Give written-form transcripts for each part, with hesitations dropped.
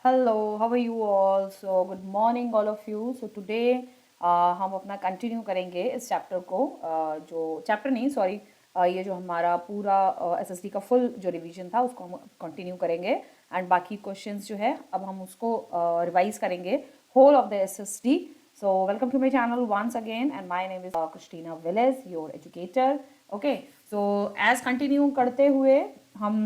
Hello, how are you all? So good morning all of you. So today हम अपना continue करेंगे इस chapter को जो चैप्टर नहीं सॉरी ये जो हमारा पूरा एसएसटी का फुल जो रिवीजन था उसको हम कंटिन्यू करेंगे एंड बाकी क्वेश्चंस जो है अब हम उसको रिवाइज करेंगे whole of the SST. So welcome to my channel once again and my name is Christina Velez, your educator. Okay, so as continue करते हुए हम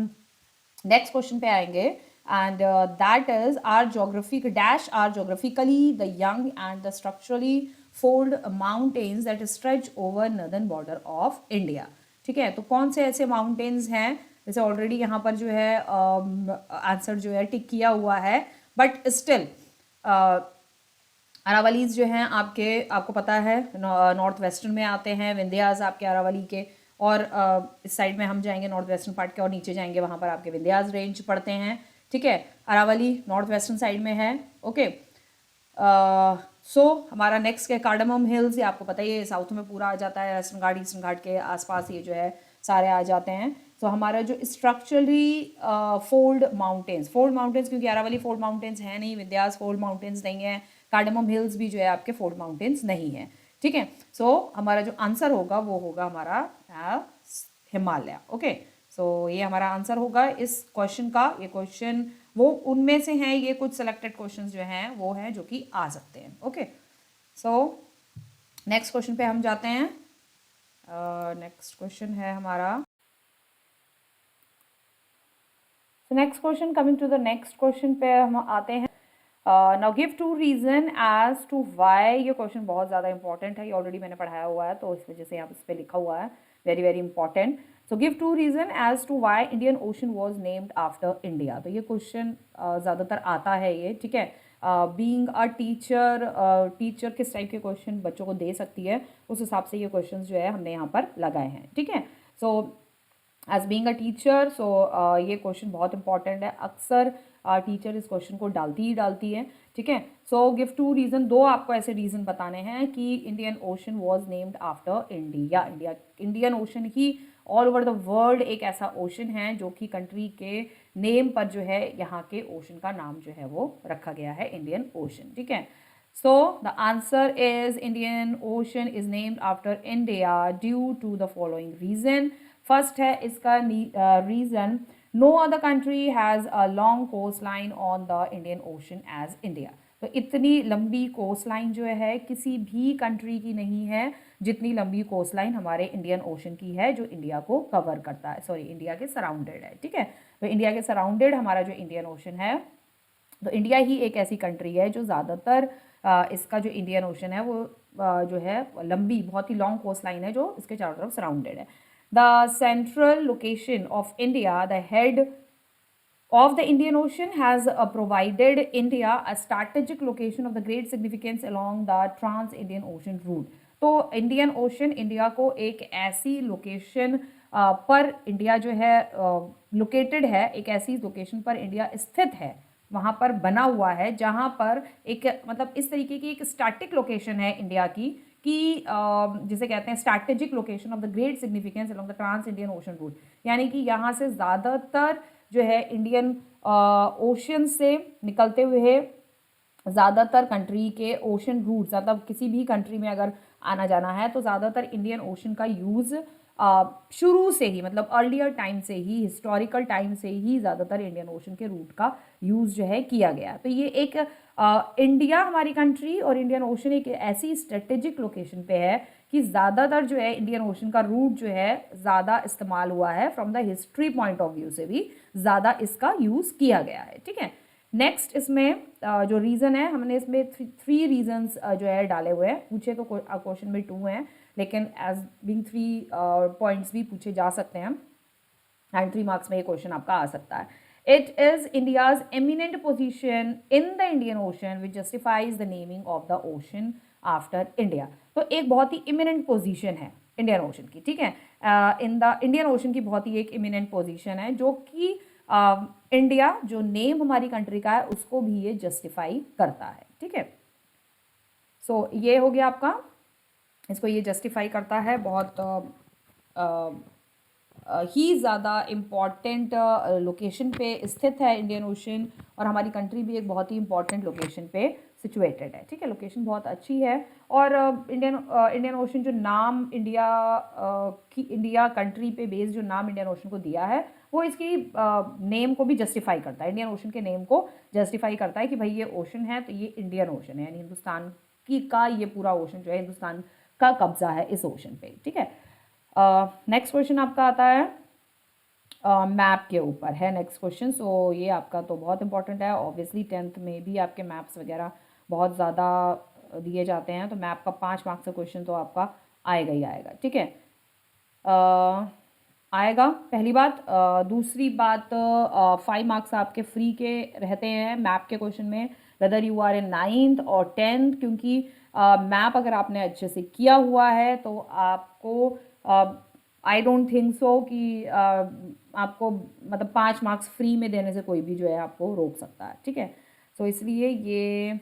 नेक्स्ट क्वेश्चन पे आएंगे and that is are geographic dash are geographically the young and the structurally fold mountains that stretch over northern border of India. ठीक है, तो कौन से ऐसे माउंटेन्स हैं जैसे ऑलरेडी यहाँ पर जो है आंसर जो है टिक किया हुआ है बट स्टिल अरावलीज जो हैं आपको पता है नॉर्थ वेस्टर्न में आते हैं. विंध्यास आपके अरावली के और इस साइड में हम जाएंगे नॉर्थ वेस्टर्न पार्ट के और नीचे जाएंगे वहाँ पर आपके विंध्यास रेंज पड़ते हैं. ठीक है, अरावली नॉर्थ वेस्टर्न साइड में है. ओके, सो हमारा नेक्स्ट है कार्डमम हिल्स. ये आपको पता ही है साउथ में पूरा आ जाता है. वेस्टर्न घाट ईस्टर्न घाट के आसपास ये जो है सारे आ जाते हैं. तो हमारा जो स्ट्रक्चरली फोल्ड माउंटेन्स क्योंकि अरावली फोल्ड माउंटेन्स है नहीं, विंध्यास फोल्ड माउंटेन्स नहीं है, कार्डमम हिल्स भी जो है आपके फोल्ड माउंटेन्स नहीं है. ठीक है, सो हमारा जो आंसर होगा वो होगा हमारा हिमालय. ओके, सो ये हमारा आंसर होगा इस क्वेश्चन का. ये क्वेश्चन वो उनमें से हैं, ये कुछ सेलेक्टेड क्वेश्चंस जो हैं वो हैं जो कि आ सकते हैं. ओके, सो नेक्स्ट क्वेश्चन पे हम जाते हैं. नेक्स्ट क्वेश्चन है हमारा. Next question coming to the next question पे हम आते हैं. Now give two reason as to why. ये क्वेश्चन बहुत ज़्यादा इंपॉर्टेंट है, ये ऑलरेडी मैंने पढ़ाया हुआ है तो इस वजह से यहाँ इस पर लिखा हुआ है. Very very important. So give two reason as to why Indian Ocean was named after India. तो ये क्वेश्चन ज़्यादातर आता है ये. ठीक है, बीइंग अ टीचर किस टाइप के क्वेश्चन बच्चों को दे सकती है उस हिसाब से ये क्वेश्चन जो है हमने यहाँ पर लगाए हैं. ठीक है, so as being a teacher so ये क्वेश्चन बहुत इंपॉर्टेंट है. अक्सर टीचर इस क्वेश्चन को डालती है. ठीक है, सो गिव टू रीजन. दो आपको ऐसे रीजन बताने हैं कि Indian Ocean was named after India. Indian ocean he all over the world एक ऐसा ओशन है जो कि कंट्री के नेम पर जो है यहाँ के ओशन का नाम जो है वो रखा गया है इंडियन ओशन. ठीक है, so the answer is Indian Ocean is named after India due to the following reason. First है इसका reason, no other country has a long coastline on the Indian Ocean as India. तो इतनी लंबी coast line जो है किसी भी country की नहीं है जितनी लंबी कोस्ट लाइन हमारे इंडियन ओशन की है जो इंडिया को कवर करता है, सॉरी इंडिया के सराउंडेड है. ठीक है, तो इंडिया के सराउंडेड हमारा जो इंडियन ओशन है, तो इंडिया ही एक ऐसी कंट्री है जो ज़्यादातर इसका जो इंडियन ओशन है वो जो है लंबी बहुत ही लॉन्ग कोस्ट लाइन है जो इसके चारों तरफ सराउंडेड है. The central location of India, the head of the Indian Ocean has provided India a strategic location of the great significance along the Trans-Indian Ocean route. तो इंडियन ओशन इंडिया को एक ऐसी लोकेशन पर India जो है located है, एक ऐसी लोकेशन पर इंडिया स्थित है, वहाँ पर बना हुआ है जहाँ पर एक मतलब इस तरीके की एक स्टैटिक लोकेशन है इंडिया की कि जिसे कहते हैं strategic location of the great significance along the trans Indian Ocean route. यानी कि यहाँ से ज़्यादातर जो है इंडियन ओशन से निकलते हुए ज़्यादातर कंट्री के ओशन रूट्स, मतलब किसी भी कंट्री में अगर आना जाना है तो ज़्यादातर इंडियन ओशन का यूज़ शुरू से ही मतलब अर्लियर टाइम से ही, हिस्टोरिकल टाइम से ही ज़्यादातर इंडियन ओशन के रूट का यूज़ जो है किया गया. तो ये एक इंडिया हमारी कंट्री और इंडियन ओशन एक ऐसी स्ट्रेटेजिक लोकेशन पे है कि ज़्यादातर जो है इंडियन ओशन का रूट जो है ज़्यादा इस्तेमाल हुआ है. From the history point of view से भी ज़्यादा इसका यूज़ किया गया है. ठीक है, नेक्स्ट इसमें जो रीज़न है हमने इसमें थ्री रीजन्स जो है डाले हुए हैं. पूछे तो क्वेश्चन में 2 हैं लेकिन एज बिंग 3 पॉइंट्स भी पूछे जा सकते हैं एंड 3 मार्क्स में ये क्वेश्चन आपका आ सकता है. It is India's eminent position in the Indian ocean which justifies the naming of the ocean after India. तो एक बहुत ही इमिनेंट पोजीशन है इंडियन ओशन की. ठीक है, इन द इंडियन ओशन की बहुत ही एक इमिनेंट पोजीशन है जो कि इंडिया जो नेम हमारी कंट्री का है उसको भी ये जस्टिफाई करता है. ठीक है, सो ये हो गया आपका, इसको ये जस्टिफाई करता है बहुत ही ज़्यादा इम्पॉर्टेंट लोकेशन पे स्थित है इंडियन ओशन, और हमारी कंट्री भी एक बहुत ही इम्पॉर्टेंट लोकेशन पे सिचुएटेड है, ठीक है। लोकेशन बहुत अच्छी है, और इंडियन ओशन जो नाम इंडिया कंट्री पे बेस्ड जो नाम इंडियन ओशन को दिया है, वो इसकी नेम को भी जस्टिफाई करता है, इंडियन ओशन के नेम को जस्टिफाई करता है कि भाई ये ओशन है तो ये इंडियन ओशन है, यानी हिंदुस्तान का ये पूरा ओशन जो है, हिंदुस्तान का कब्जा है इस ओशन पे, ठीक है। नेक्स्ट क्वेश्चन आपका आता है मैप के ऊपर है नेक्स्ट क्वेश्चन। सो ये आपका तो बहुत इंपॉर्टेंट है, ऑब्वियसली 10th में भी आपके मैप्स वगैरह बहुत ज़्यादा दिए जाते हैं, तो मैप का 5 मार्क्स का क्वेश्चन तो आपका आएगा ही आएगा, ठीक है। आएगा पहली बात। दूसरी बात, 5 मार्क्स आपके फ्री के रहते हैं मैप के क्वेश्चन में, whether you are in 9th और 10th, क्योंकि मैप अगर आपने अच्छे से किया हुआ है तो आपको आई डोंट थिंक सो कि आपको मतलब 5 मार्क्स फ्री में देने से कोई भी जो है आपको रोक सकता है, ठीक है। सो इसलिए ये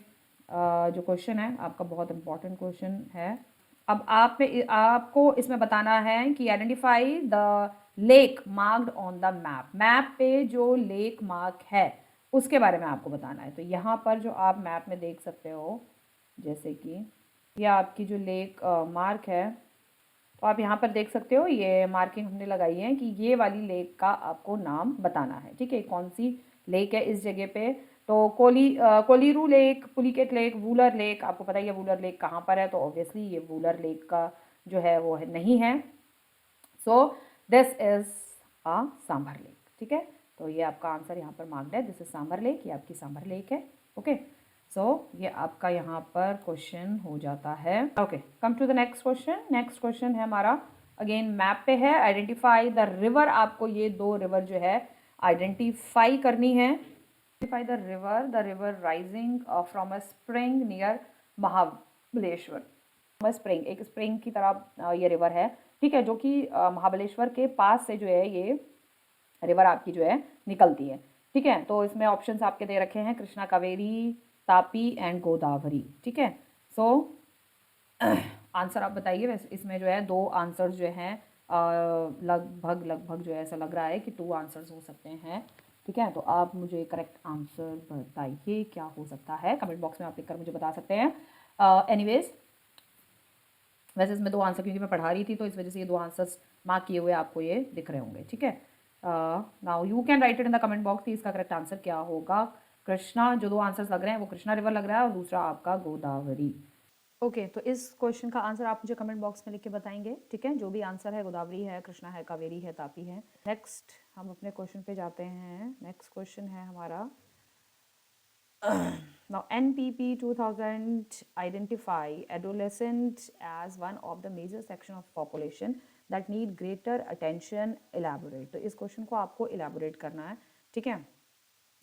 जो क्वेश्चन है आपका बहुत इंपॉर्टेंट क्वेश्चन है। अब आपको इसमें बताना है कि identify the lake marked on the map, map पे जो लेक मार्क है उसके बारे में आपको बताना है। तो यहाँ पर जो आप मैप में देख सकते हो, जैसे कि यह आपकी जो लेक मार्क है, तो आप यहाँ पर देख सकते हो ये मार्किंग हमने लगाई है कि ये वाली लेक का आपको नाम बताना है, ठीक है। कौन सी लेक है इस जगह पे, तो Kolleru lake, Pulicat lake, Wular lake, आपको पता ही है वूलर लेक कहाँ पर है, तो ऑब्वियसली ये वूलर लेक का जो है वो नहीं है। So this is a sambar lake, ठीक है। तो ये आपका आंसर यहाँ पर मार्क्ड है, दिस इज सांभर लेक, ये आपकी सांभर लेक है, ओके। सो ये आपका यहाँ पर क्वेश्चन हो जाता है, okay. Come to the next question. Next question है हमारा अगेन मैप पे है, आइडेंटिफाई द रिवर, आपको ये 2 रिवर जो है आइडेंटिफाई करनी है। Identify the river rising from a spring near Mahabaleshwar. Spring, एक स्प्रिंग की तरह ये रिवर है, ठीक है, जो कि महाबलेश्वर के पास से जो है ये रिवर आपकी जो है निकलती है, ठीक है। तो इसमें ऑप्शंस आपके दे रखे हैं कृष्णा, कावेरी, तापी एंड गोदावरी, ठीक है। सो आंसर आप बताइए। वैसे इसमें जो है 2 आंसर्स जो हैं लगभग जो है ऐसा लग रहा है कि 2 आंसर्स हो सकते हैं, ठीक है। तो आप मुझे करेक्ट आंसर बताइए क्या हो सकता है, कमेंट बॉक्स में आप लिखकर मुझे बता सकते हैं। एनीवेज वैसे इसमें 2 आंसर, क्योंकि मैं पढ़ा रही थी तो इस वजह से ये 2 आंसर्स मार्क किए हुए आपको ये दिख रहे होंगे, ठीक है। Now you can write it in the comment box कि इसका करेक्ट आंसर क्या होगा। कृष्णा, जो 2 आंसर्स लग रहे हैं वो कृष्णा रिवर लग रहा है, और दूसरा आपका गोदावरी, ओके। तो इस क्वेश्चन का आंसर आप मुझे कमेंट बॉक्स में लिख के बताएंगे, ठीक है। जो भी आंसर है, गोदावरी है, कृष्णा है, कावेरी है, तापी है। नेक्स्ट हम अपने क्वेश्चन पे जाते हैं। नेक्स्ट क्वेश्चन है हमारा now NPP 2000 identify adolescent as one of the major section of population that need greater attention, elaborate। तो इस क्वेश्चन को आपको elaborate करना है, ठीक है।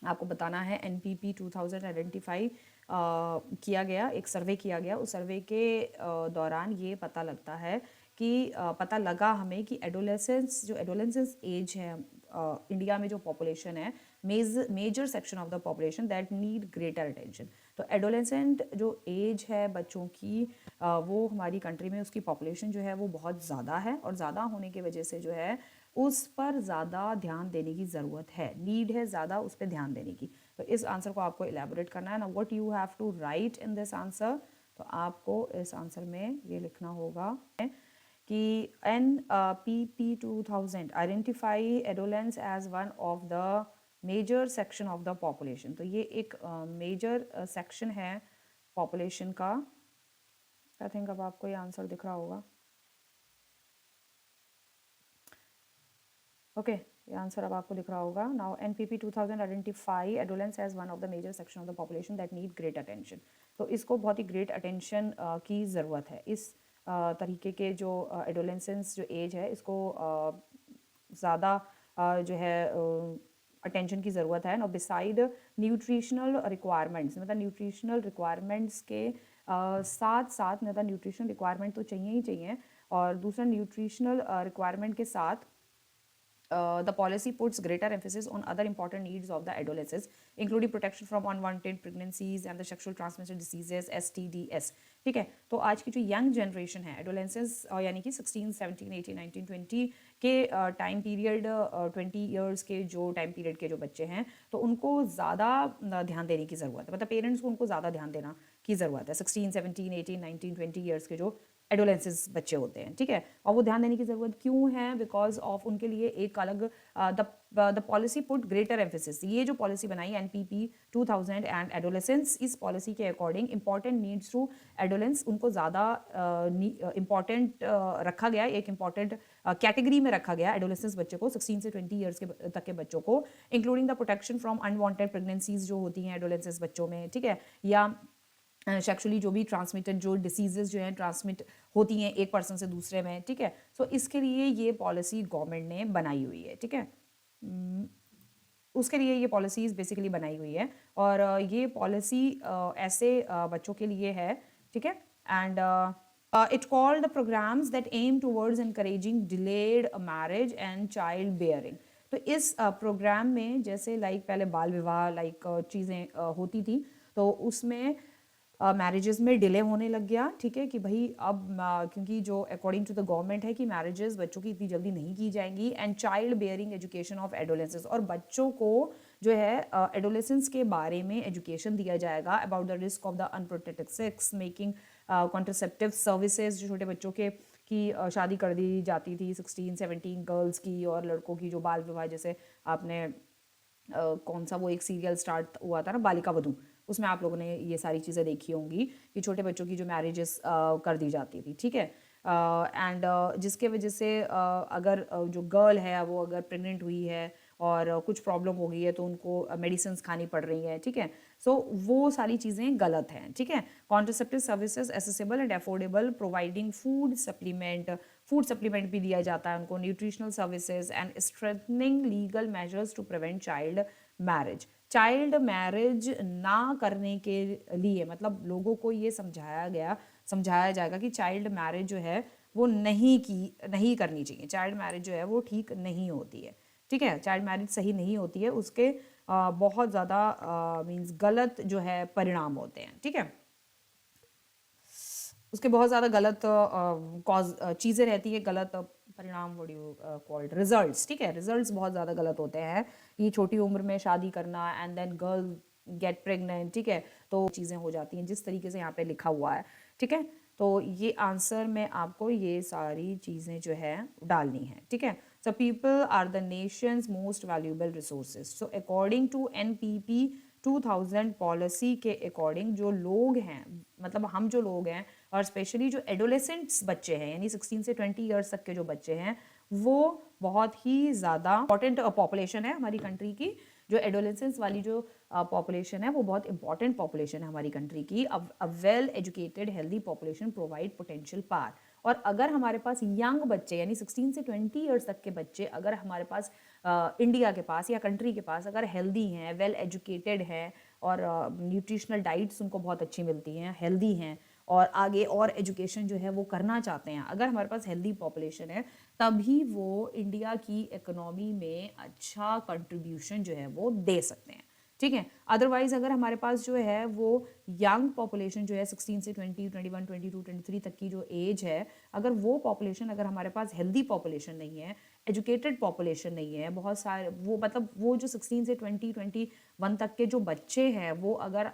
आपको बताना है NPP 2000 आइडेंटिफाई किया गया, एक सर्वे किया गया, उस सर्वे के दौरान ये पता लगता है कि पता लगा हमें कि एडोलेसेंस एज है इंडिया में जो पॉपुलेशन है, major section of the population that need greater attention. तो एडोलेसेंट जो एज है बच्चों की, वो हमारी कंट्री में उसकी पॉपुलेशन जो है वो बहुत ज़्यादा है, और ज़्यादा होने की वजह से जो है उस पर ज़्यादा ध्यान देने की ज़रूरत है, नीड है ज़्यादा उस पर ध्यान देने की। तो इस आंसर को आपको इलेबोरेट करना है ना, what you have to write in this answer. तो आपको इस आंसर में ये लिखना होगा कि NPP 2000 identify adolescence as one of the major section of the population. तो ये एक मेजर सेक्शन है पॉपुलेशन का। आई थिंक अब आपको ये आंसर दिख रहा होगा, ओके। ये आंसर अब आपको दिख रहा होगा। Now NPP 2000 identify adolescence as one of the major section of the population that need great attention. तो इसको बहुत ही ग्रेट अटेंशन की ज़रूरत है। इस तरीके के जो एडोलेंसेंस जो एज है, इसको ज़्यादा जो है अटेंशन की ज़रूरत है। ना बिसाइड न्यूट्रिशनल रिक्वायरमेंट्स, मतलब न्यूट्रिशनल रिक्वायरमेंट्स के साथ साथ, मतलब न्यूट्रिशनल रिक्वायरमेंट तो चाहिए ही चाहिए, और दूसरा न्यूट्रिशनल रिक्वायरमेंट के साथ the policy puts greater emphasis on other important needs of the adolescents, including protection from unwanted pregnancies and the sexual transmitted diseases (STDs). ठीक है, तो आज की जो यंग जनरेशन है एडोलेंसेस यानी कि 16, 17, 18, 19, 20 के टाइम पीरियड 20 ईयर्स के जो टाइम पीरियड के जो बच्चे हैं तो उनको ज़्यादा ध्यान देने की ज़रूरत है, मतलब पेरेंट्स को उनको ज़्यादा ध्यान देना की ज़रूरत है। 16, 17, 18, 19, 20 ईयर्स के जो एडोलेंसेस बच्चे होते हैं, ठीक है, और वो ध्यान देने की ज़रूरत क्यों है? बिकॉज ऑफ उनके लिए एक अलग the policy put greater emphasis, ये जो पॉलिसी बनाई NPP 2000 एंड एडोलेसेंस, इस पॉलिसी के according important needs to adolescence उनको ज़्यादा इंपॉर्टेंट रखा गया, एक इंपॉर्टेंट कैटेगरी में रखा गया एडोलेसेंस बच्चे को, 16 से 20 ईयर्स के तक के बच्चों को, including the protection from unwanted pregnancies जो होती हैं एडोलेसेंस बच्चों में, ठीक है, या सेक्सुअली जो भी ट्रांसमिटेड जो डिसीजेज जो हैं ट्रांसमिट होती हैं एक पर्सन से दूसरे में, ठीक है, सो इसके लिए ये पॉलिसी गवर्नमेंट ने बनाई हुई है, ठीक है, उसके लिए ये पॉलिसीज़ बेसिकली बनाई हुई है और ये पॉलिसी ऐसे बच्चों के लिए है, ठीक है, and it called the programmes that aim towards encouraging delayed marriage and child bearing. तो इस प्रोग्राम में जैसे लाइक पहले बाल विवाह लाइक चीज़ें होती थी, तो उसमें मैरिजेस में डिले होने लग गया, ठीक है, कि भाई अब क्योंकि जो अकॉर्डिंग टू द गवर्नमेंट है कि मैरिजेस बच्चों की इतनी जल्दी नहीं की जाएंगी, and child bearing education of adolescence, और बच्चों को जो है एडोलेसेंस के बारे में एजुकेशन दिया जाएगा about the risk of the unprotected sex, making contraceptive services, जो छोटे बच्चों के की शादी कर दी जाती थी 16, 17 गर्ल्स की, और लड़कों की जो बाल विवाह, जैसे आपने कौन सा वो एक सीरियल स्टार्ट हुआ था ना बालिका वधू, उसमें आप लोगों ने ये सारी चीज़ें देखी होंगी कि छोटे बच्चों की जो मैरिजेस कर दी जाती थी, ठीक है, एंड जिसके वजह से अगर जो गर्ल है वो अगर प्रेग्नेंट हुई है और कुछ प्रॉब्लम हो गई है तो उनको मेडिसिन खानी पड़ रही है, ठीक है, सो वो सारी चीज़ें गलत हैं, ठीक है। Contraceptive services accessible and affordable, providing food supplement भी दिया जाता है उनको, nutritional services and strengthening legal measures to prevent child marriage ना करने के लिए, मतलब लोगों को ये समझाया जाएगा कि चाइल्ड मैरिज जो है वो नहीं करनी चाहिए, चाइल्ड मैरिज जो है वो ठीक नहीं होती है, ठीक है, चाइल्ड मैरिज सही नहीं होती है, उसके बहुत ज़्यादा मीन्स गलत जो है परिणाम होते हैं, ठीक है, उसके बहुत ज़्यादा गलत चीज़ें रहती है, गलत परिणाम, व्हाट यू कॉल्ड रिजल्ट्स, ठीक है, रिजल्ट्स बहुत ज़्यादा गलत होते हैं, ये छोटी उम्र में शादी करना and then girl get pregnant, ठीक है, तो चीज़ें हो जाती हैं जिस तरीके से यहाँ पे लिखा हुआ है, ठीक है, तो ये आंसर में आपको ये सारी चीज़ें जो है डालनी है, ठीक है। So people are the nation's most valuable resources, so according to NPP 2000 policy के अकॉर्डिंग जो लोग हैं, मतलब हम जो लोग हैं, और स्पेशली जो एडोलेसेंट्स बच्चे हैं यानी 16 से 20 ईयर्स तक के जो बच्चे हैं, वो बहुत ही ज़्यादा इंपॉर्टेंट पॉपुलेशन है हमारी कंट्री की। जो एडोलेसेंस वाली जो पॉपुलेशन है वो बहुत इंपॉर्टेंट पॉपुलेशन है हमारी कंट्री की। A well educated healthy population provide potential power, और अगर हमारे पास यंग बच्चे यानी 16 से 20 ईयर्स तक के बच्चे अगर हमारे पास इंडिया के पास या कंट्री के पास अगर हेल्दी हैं, वेल एजुकेटेड हैं, और न्यूट्रिशनल डाइट्स उनको बहुत अच्छी मिलती हैं, हेल्दी हैं, और आगे और एजुकेशन जो है वो करना चाहते हैं, अगर हमारे पास हेल्दी पॉपुलेशन है, तभी वो इंडिया की इकोनॉमी में अच्छा कंट्रीब्यूशन जो है वो दे सकते हैं, ठीक है। अदरवाइज अगर हमारे पास जो है वो यंग पॉपुलेशन जो है 16 से 20, 21, 22, 23 तक की जो एज है, अगर वो पॉपुलेशन अगर हमारे पास हेल्दी पॉपुलेशन नहीं है, एजुकेटेड पॉपुलेशन नहीं है, बहुत सारे वो मतलब वो जो 16 से 20, 21 तक के जो बच्चे हैं, वो अगर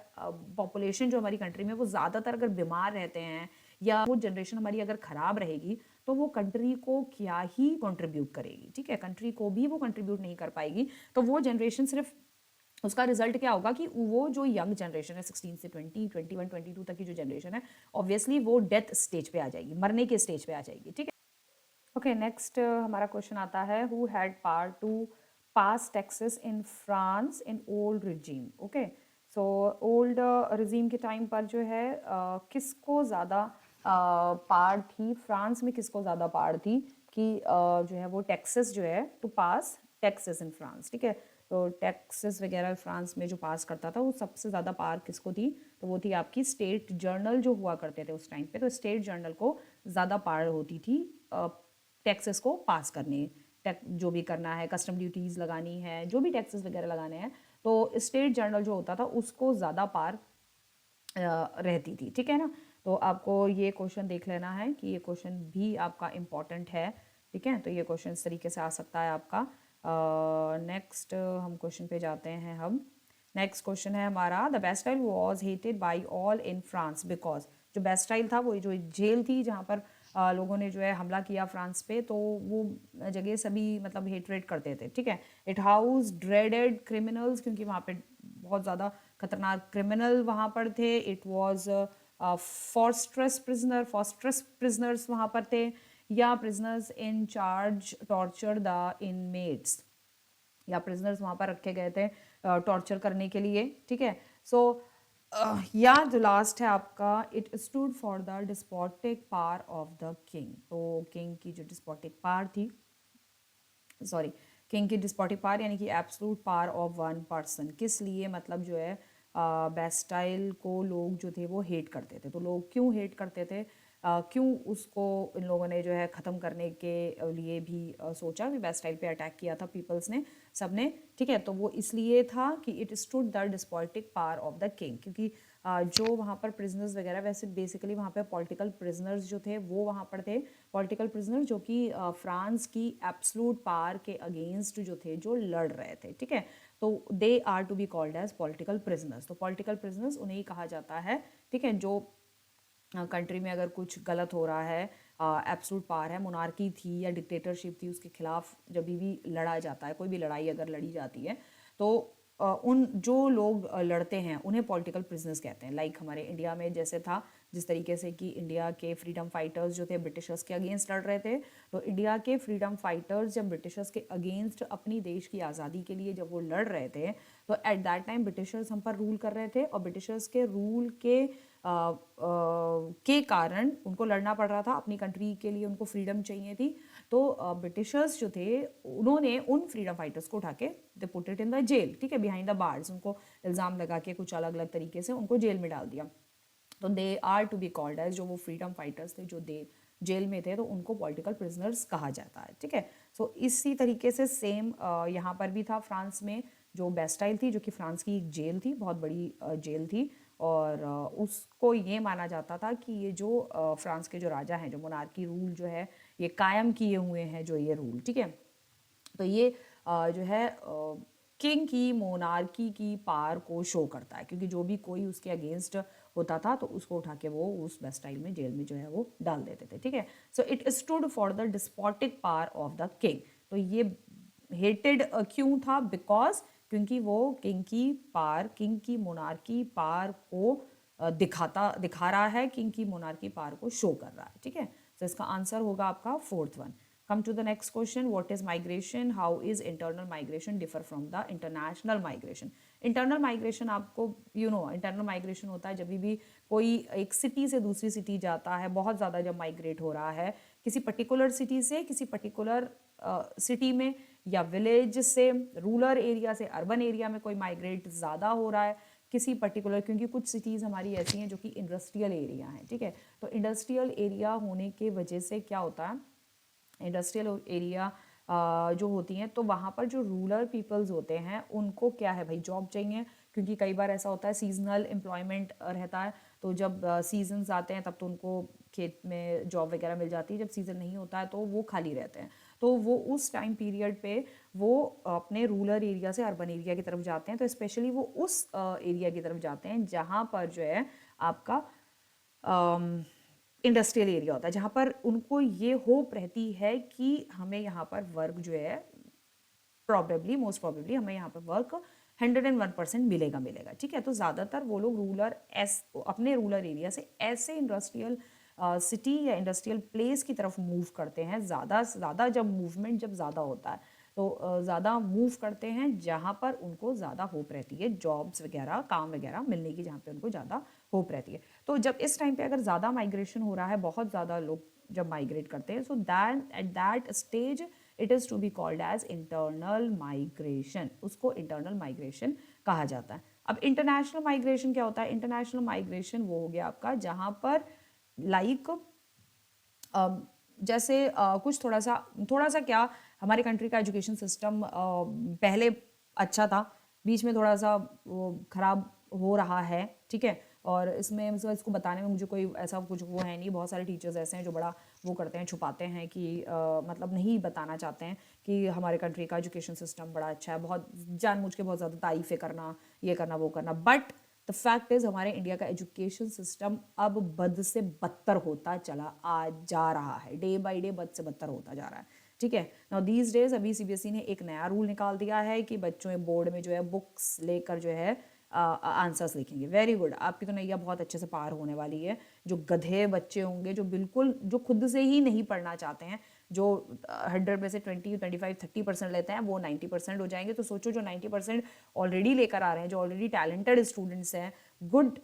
पॉपुलेशन जो हमारी कंट्री में वो ज़्यादातर अगर बीमार रहते हैं या वो जनरेशन हमारी अगर ख़राब रहेगी, तो वो कंट्री को क्या ही कंट्रीब्यूट करेगी, ठीक है, कंट्री को भी वो कंट्रीब्यूट नहीं कर पाएगी। तो वो जनरेशन सिर्फ उसका रिजल्ट क्या होगा कि वो जो यंग जनरेशन है 16 से 20, 21, 22 तक की जो जनरेशन है, ऑब्वियसली वो डेथ स्टेज पे आ जाएगी, मरने के स्टेज पे आ जाएगी, ठीक है। ओके, नेक्स्ट हमारा क्वेश्चन आता है, who had power to pass taxes in France in old regime. Okay, so old regime के टाइम पर जो है किसको ज़्यादा पावर थी, फ्रांस में किसको ज़्यादा पावर थी कि जो है वो टैक्सेस जो है to pass taxes in France, ठीक है, तो टैक्सेस वगैरह फ्रांस में जो पास करता था वो सबसे ज़्यादा पावर किसको थी, तो वो थी आपकी स्टेट जर्नल जो हुआ करते थे उस टाइम पे, तो स्टेट जर्नल को ज़्यादा पावर होती थी टैक्सेस को पास करने जो भी करना है, कस्टम ड्यूटीज़ लगानी है, जो भी टैक्सेस वगैरह लगाने हैं, तो स्टेट जनरल जो होता था उसको ज़्यादा पार रहती थी, ठीक है ना। तो आपको ये क्वेश्चन देख लेना है कि ये क्वेश्चन भी आपका इम्पॉर्टेंट है, ठीक है। तो ये क्वेश्चन इस तरीके से आ सकता है आपका। नेक्स्ट हम क्वेश्चन पे जाते हैं हम। नेक्स्ट क्वेश्चन है हमारा, the Bastille was hated by all in France because. जो बेस्टाइल था वो जो जेल थी जहाँ पर लोगों ने जो है हमला किया फ्रांस पे, तो वो जगह सभी मतलब हेटरेट करते थे, ठीक है। इट हाउस ड्रेडेड क्रिमिनल्स, क्योंकि वहाँ पे बहुत ज़्यादा खतरनाक क्रिमिनल वहाँ पर थे। इट वॉज फॉस्ट्रस प्रिजनर्स वहाँ पर थे, या prisoners in charge torture the inmates, या प्रिजनर्स वहाँ पर रखे गए थे टॉर्चर करने के लिए, ठीक है। सो या जो लास्ट है आपका, it stood for the despotic power of the king. तो किंग की जो डिस्पोटिक पावर थी, सॉरी, किंग की डिस्पोटिक पावर यानी कि absolute power of one person, किस लिए, मतलब जो है बेस्टाइल को लोग जो थे वो हेट करते थे। तो लोग क्यों हेट करते थे, क्यों उसको इन लोगों ने जो है ख़त्म करने के लिए भी सोचा, भी बेस्टाइल पे अटैक किया था पीपल्स ने, सब ने, ठीक है। तो वो इसलिए था कि it stood the despotic power of the king, क्योंकि जो वहाँ पर प्रिजनर्स वगैरह, वैसे बेसिकली वहाँ पे पॉलिटिकल प्रिजनर्स जो थे वो वहाँ पर थे, पॉलिटिकल प्रिजनर जो कि फ्रांस की एब्सोल्यूट पावर के अगेंस्ट जो थे, जो लड़ रहे थे, ठीक है। तो they are to be called as political prisoners. तो पॉलिटिकल प्रिजनर्स उन्हें ही कहा जाता है, ठीक है। जो कंट्री में अगर कुछ गलत हो रहा है, एब्सोल्यूट पावर है, मोनार्की थी या डिक्टेटरशिप थी, उसके खिलाफ जब भी लड़ा जाता है, कोई भी लड़ाई अगर लड़ी जाती है, तो उन जो लोग लड़ते हैं उन्हें पॉलिटिकल प्रिजनर्स कहते हैं। लाइक हमारे इंडिया में जैसे था, जिस तरीके से कि इंडिया के फ्रीडम फाइटर्स जो थे ब्रिटिशर्स के अगेंस्ट लड़ रहे थे, तो इंडिया के फ्रीडम फाइटर्स जब ब्रिटिशर्स के अगेंस्ट अपनी देश की आज़ादी के लिए जब वो लड़ रहे थे, तो एट दैट टाइम ब्रिटिशर्स हम पर रूल कर रहे थे, और ब्रिटिशर्स के रूल के कारण उनको लड़ना पड़ रहा था अपनी कंट्री के लिए, उनको फ्रीडम चाहिए थी। तो ब्रिटिशर्स जो थे उन्होंने उन फ्रीडम फाइटर्स को उठा के they put it in the jail, ठीक है, बिहाइंड द बार्स, उनको इल्ज़ाम लगा के कुछ अलग अलग तरीके से उनको जेल में डाल दिया। तो they are to be called as, जो वो फ्रीडम फाइटर्स थे जो दे जेल में थे, तो उनको पॉलिटिकल प्रिजनर्स कहा जाता है, ठीक है। सो इसी तरीके से सेम यहाँ पर भी था फ्रांस में, जो बेस्टाइल थी, जो कि फ्रांस की एक जेल थी, बहुत बड़ी जेल थी, और उसको ये माना जाता था कि ये जो फ्रांस के जो राजा हैं, जो मोनार्की रूल जो है ये कायम किए हुए हैं, जो ये रूल, ठीक है। तो ये जो है किंग की, मोनार्की की पावर को शो करता है, क्योंकि जो भी कोई उसके अगेंस्ट होता था तो उसको उठा के वो उस बेस्टाइल में, जेल में जो है वो डाल देते थे, ठीक है। So it stood for the despotic power of the king. तो ये हेटेड क्यों था, बिकॉज क्योंकि वो किंग की पावर, किंग की मोनार्की पावर को दिखा रहा है, किंग की मोनार्की पावर को शो कर रहा है, ठीक है। तो इसका आंसर होगा आपका fourth one. Come to the next question. What is migration? How is internal migration differ from the international migration? Internal migration आपको internal migration होता है जब भी कोई एक सिटी से दूसरी सिटी जाता है, बहुत ज़्यादा जब माइग्रेट हो रहा है किसी पर्टिकुलर सिटी से किसी पर्टिकुलर सिटी में, या विलेज से रूरल एरिया से अर्बन एरिया में कोई माइग्रेट ज़्यादा हो रहा है किसी पर्टिकुलर, क्योंकि कुछ सिटीज़ हमारी ऐसी हैं जो कि इंडस्ट्रियल एरिया हैं, ठीक है। तो इंडस्ट्रियल एरिया होने के वजह से क्या होता है, इंडस्ट्रियल एरिया जो होती हैं, तो वहाँ पर जो रूरल पीपल्स होते हैं उनको क्या है भाई, जॉब चाहिए, क्योंकि कई बार ऐसा होता है सीजनल एम्प्लॉयमेंट रहता है, तो जब सीजन्स आते हैं तब तो उनको खेत में जॉब वगैरह मिल जाती है, जब सीज़न नहीं होता है तो वो खाली रहते हैं, तो वो उस टाइम पीरियड पे वो अपने रूरल एरिया से अर्बन एरिया की तरफ जाते हैं। तो स्पेशली वो उस एरिया की तरफ जाते हैं जहाँ पर जो है आपका इंडस्ट्रियल एरिया होता है, जहाँ पर उनको ये होप रहती है कि हमें यहाँ पर वर्क जो है मोस्ट प्रॉबेबली हमें यहाँ पर वर्क 101% मिलेगा, ठीक है। तो ज़्यादातर वो लोग अपने रूरल एरिया से ऐसे इंडस्ट्रियल सिटी या इंडस्ट्रियल प्लेस की तरफ मूव करते हैं, ज़्यादा जब मूवमेंट जब ज़्यादा होता है तो ज़्यादा मूव करते हैं जहाँ पर उनको ज़्यादा होप रहती है जॉब्स वगैरह, काम वगैरह मिलने की, जहाँ पे उनको ज़्यादा होप रहती है। तो जब इस टाइम पे अगर ज़्यादा माइग्रेशन हो रहा है, बहुत ज़्यादा लोग जब माइग्रेट करते हैं, so that at that stage it is to be called as internal migration, उसको इंटरनल माइग्रेशन कहा जाता है। अब इंटरनेशनल माइग्रेशन क्या होता है, इंटरनेशनल माइग्रेशन वो हो गया आपका जहाँ पर लाइक जैसे कुछ थोड़ा सा क्या हमारे कंट्री का एजुकेशन सिस्टम पहले अच्छा था, बीच में थोड़ा सा ख़राब हो रहा है, ठीक है। और इसमें मतलब इसको बताने में मुझे कोई ऐसा कुछ वो है नहीं, बहुत सारे टीचर्स ऐसे हैं जो बड़ा वो करते हैं, छुपाते हैं कि मतलब नहीं बताना चाहते हैं कि हमारे कंट्री का एजुकेशन सिस्टम बड़ा अच्छा है, बहुत जानबूझ के बहुत ज़्यादा तारीफ़ें करना, ये करना वो करना। बट द फैक्ट इज़ हमारे इंडिया का एजुकेशन सिस्टम अब बद से बदतर होता चला आ जा रहा है, डे बाई डे बद से बदतर होता जा रहा है, ठीक है। नाउ दीज डेज अभी सीबीएसई ने एक नया रूल निकाल दिया है कि बच्चों बोर्ड में जो है बुक्स लेकर जो है आंसर्स लिखेंगे। वेरी गुड, आपकी तो नैया बहुत अच्छे से पार होने वाली है। जो गधे बच्चे होंगे, जो बिल्कुल जो खुद से ही नहीं पढ़ना चाहते हैं, जो 100 में से 20, 25, 30% लेते हैं, वो 90% हो जाएंगे। तो सोचो जो 90% ऑलरेडी लेकर आ रहे हैं, जो ऑलरेडी टैलेंटेड स्टूडेंट्स हैं, गुड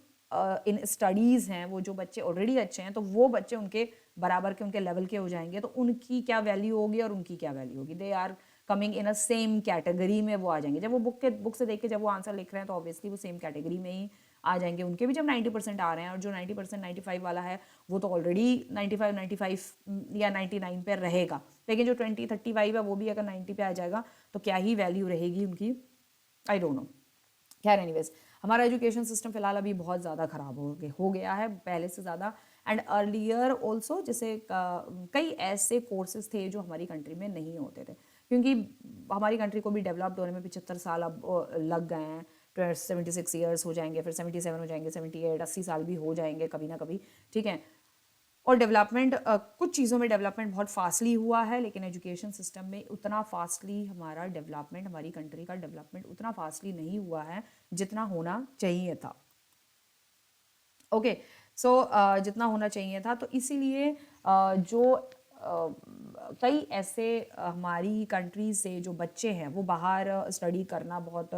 इन स्टडीज़ हैं, वो जो बच्चे ऑलरेडी अच्छे हैं, तो वो बच्चे उनके बराबर के, उनके लेवल के हो जाएंगे। तो उनकी क्या वैल्यू होगी और उनकी क्या वैल्यू होगी? They are coming in a same category में वो आ जाएंगे। जब वो बुक से देख के जब वो आंसर लिख रहे हैं तो ऑब्वियसली वो सेम कैटेगरी में ही आ जाएंगे। उनके भी जब 90% आ रहे हैं, और जो 90% 95 वाला है वो तो ऑलरेडी 95 या 99 पे रहेगा, लेकिन जो 20 35 है वो भी अगर 90 पे आ जाएगा तो क्या ही वैल्यू रहेगी उनकी, आई डोंट नो। खैर एनीवेज, हमारा एजुकेशन सिस्टम फिलहाल अभी बहुत ज़्यादा ख़राब हो गया है पहले से ज़्यादा। एंड अर्लियर ऑल्सो, जैसे कई ऐसे कोर्सेज थे जो हमारी कंट्री में नहीं होते थे, क्योंकि हमारी कंट्री को भी डेवलप्ड होने में 75 साल अब लग गए हैं। 76 ईयर्स हो जाएंगे, फिर 77 हो जाएंगे, 78 80 साल भी हो जाएंगे कभी ना कभी, ठीक है। और डेवलपमेंट कुछ चीज़ों में डेवलपमेंट बहुत फास्टली हुआ है, लेकिन एजुकेशन सिस्टम में उतना फास्टली हमारा डेवलपमेंट, हमारी कंट्री का डेवलपमेंट उतना फास्टली नहीं हुआ है जितना होना चाहिए था। ओके, सो जितना होना चाहिए था, तो इसीलिए जो कई ऐसे हमारी कंट्री से जो बच्चे हैं वो बाहर स्टडी करना बहुत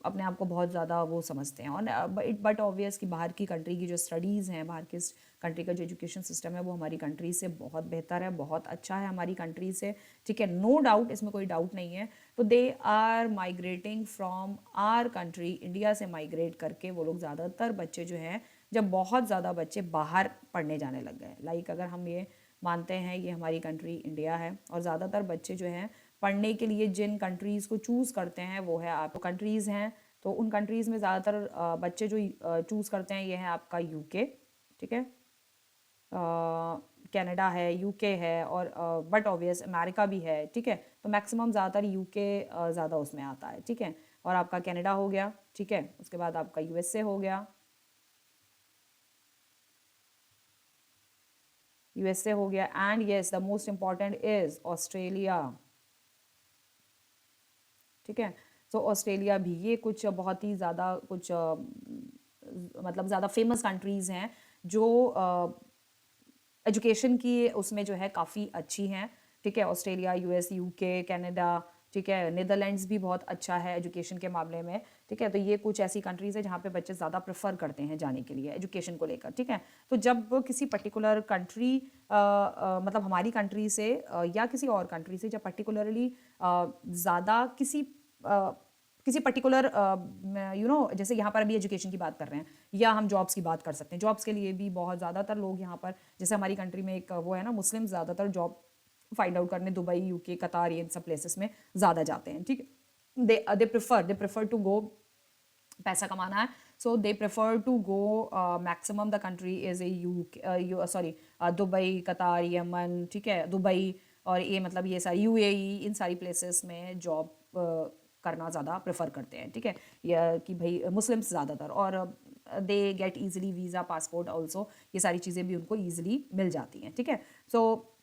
अपने आप को बहुत ज़्यादा वो समझते हैं। और बट ऑब्वियस कि बाहर की कंट्री की जो स्टडीज़ हैं, बाहर की कंट्री का जो एजुकेशन सिस्टम है वो हमारी कंट्री से बहुत बेहतर है, बहुत अच्छा है हमारी कंट्री से, ठीक है, नो डाउट, इसमें कोई डाउट नहीं है। तो they are migrating from our country, India से माइग्रेट करके वो लोग ज़्यादातर बच्चे जो हैं, जब बहुत ज़्यादा बच्चे बाहर पढ़ने जाने लग गए, लाइक अगर हम ये मानते हैं ये हमारी कंट्री इंडिया है, और ज़्यादातर बच्चे जो हैं पढ़ने के लिए जिन कंट्रीज़ को चूज़ करते हैं वो है आप कंट्रीज़ हैं, तो उन कंट्रीज़ में ज़्यादातर बच्चे जो चूज़ करते हैं ये है आपका यूके, ठीक है, कनाडा है, यूके है, और बट ऑब्वियस अमेरिका भी है, ठीक है। तो मैक्सिमम ज़्यादातर यूके ज़्यादा उसमें आता है, ठीक है। और आपका कनाडा हो गया, ठीक है, उसके बाद आपका यूएसए हो गया, यूएसए हो गया, and yes the most important is Australia, ठीक है। सो ऑस्ट्रेलिया भी, ये कुछ बहुत ही ज़्यादा कुछ मतलब ज़्यादा फेमस कंट्रीज़ हैं जो एजुकेशन की उसमें जो है काफ़ी अच्छी हैं, ठीक है। ऑस्ट्रेलिया, यूएस, यूके, कनाडा, ठीक है, नीदरलैंड्स भी बहुत अच्छा है एजुकेशन के मामले में, ठीक है। तो ये कुछ ऐसी कंट्रीज़ है जहाँ पे बच्चे ज़्यादा प्रेफर करते हैं जाने के लिए एजुकेशन को लेकर, ठीक है। तो जब किसी पर्टिकुलर कंट्री मतलब हमारी कंट्री से या किसी और कंट्री से जब पर्टिकुलरली ज़्यादा किसी पर्टिकुलर जैसे यहाँ पर अभी एजुकेशन की बात कर रहे हैं, या हम जॉब्स की बात कर सकते हैं, जॉब्स के लिए भी बहुत ज़्यादातर लोग यहाँ पर, जैसे हमारी कंट्री में एक वो है ना, मुस्लिम ज़्यादातर जॉब फाइंड आउट करने दुबई, यूके, कतार, ये सब प्लेसेस में ज़्यादा जाते हैं, ठीक है। दे प्रेफर टू गो, पैसा कमाना है, so they prefer to go, maximum the country is a sorry Dubai, Qatar, Yemen, ठीक है, दुबई, और ये मतलब ये सारी यूएई, इन सारी प्लेसेस में जॉब करना ज़्यादा प्रेफर करते हैं, ठीक है, या कि भाई मुस्लिम्स ज़्यादातर, और they get easily visa, passport also, ये सारी चीज़ें भी उनको ईजिली मिल जाती हैं, ठीक है। सो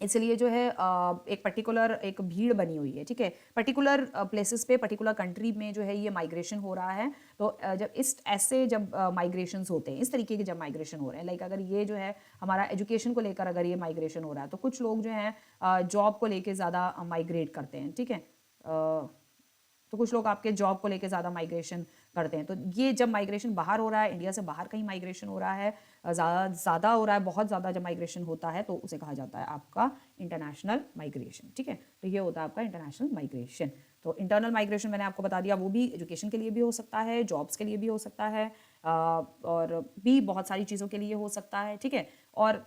इसलिए जो है एक पर्टिकुलर एक भीड़ बनी हुई है, ठीक है, पर्टिकुलर प्लेसेस पे, पर्टिकुलर कंट्री में जो है ये माइग्रेशन हो रहा है। तो जब इस ऐसे जब माइग्रेशंस होते हैं, इस तरीके के जब माइग्रेशन हो रहे हैं, लाइक अगर ये जो है हमारा एजुकेशन को लेकर अगर ये माइग्रेशन हो रहा है, तो कुछ लोग जो हैं जॉब को लेकर ज़्यादा माइग्रेट करते हैं, ठीक है। तो कुछ लोग आपके जॉब को लेके ज़्यादा माइग्रेशन करते हैं। तो ये जब माइग्रेशन बाहर हो रहा है, इंडिया से बाहर कहीं माइग्रेशन हो रहा है, ज़्यादा हो रहा है, बहुत ज़्यादा जब माइग्रेशन होता है तो उसे कहा जाता है आपका इंटरनेशनल माइग्रेशन, ठीक है। तो ये होता है आपका इंटरनेशनल माइग्रेशन। तो इंटरनल माइग्रेशन मैंने आपको बता दिया, वो भी एजुकेशन के लिए भी हो सकता है, जॉब्स के लिए भी हो सकता है, और भी बहुत सारी चीज़ों के लिए हो सकता है, ठीक है। और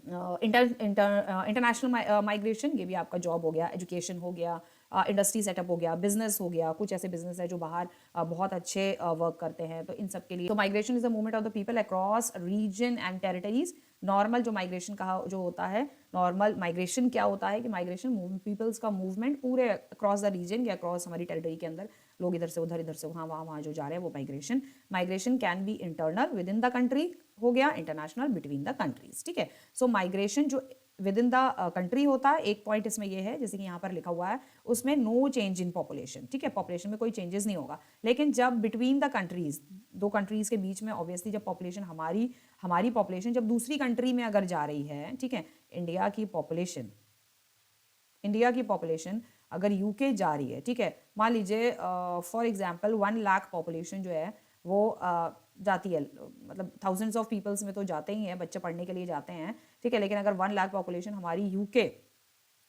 इंटरनेशनल माइग्रेशन, ये भी आपका जॉब हो गया, एजुकेशन हो गया, इंडस्ट्री सेटअप हो गया, बिजनेस हो गया, कुछ ऐसे बिजनेस है जो बाहर बहुत अच्छे वर्क करते हैं, तो इन सब के लिए तो migration is the movement of the people across region and territories. Normal जो माइग्रेशन कहा जो होता है, नॉर्मल माइग्रेशन क्या होता है कि माइग्रेशन पीपल्स का मूवमेंट पूरे अक्रॉस द रीजन या अक्रॉस हमारी टेरिटरी के अंदर, लोग इधर से उधर, इधर से वहाँ, वहाँ जो जा रहे हैं वो migration. Migration can be internal with in the country हो गया, इंटरनेशनल बिटवीन द कंट्रीज, ठीक है। सो माइग्रेशन जो विद इन द कंट्री होता है, एक पॉइंट इसमें ये है जैसे कि यहाँ पर लिखा हुआ है, उसमें नो चेंज इन पॉपुलेशन, ठीक है, पॉपुलेशन में कोई चेंजेस नहीं होगा। लेकिन जब बिटवीन द कंट्रीज, दो कंट्रीज के बीच में ऑब्वियसली जब पॉपुलेशन हमारी पॉपुलेशन जब दूसरी कंट्री में अगर जा रही है, ठीक है, इंडिया की पॉपुलेशन अगर यूके जा रही है, ठीक है, मान लीजिए फॉर एग्जांपल 1 लाख पॉपुलेशन जो है वो जाती है, मतलब थाउजेंड्स ऑफ पीपल्स में तो जाते ही हैं, बच्चे पढ़ने के लिए जाते हैं, ठीक है, लेकिन अगर 1 लाख पॉपुलेशन हमारी यूके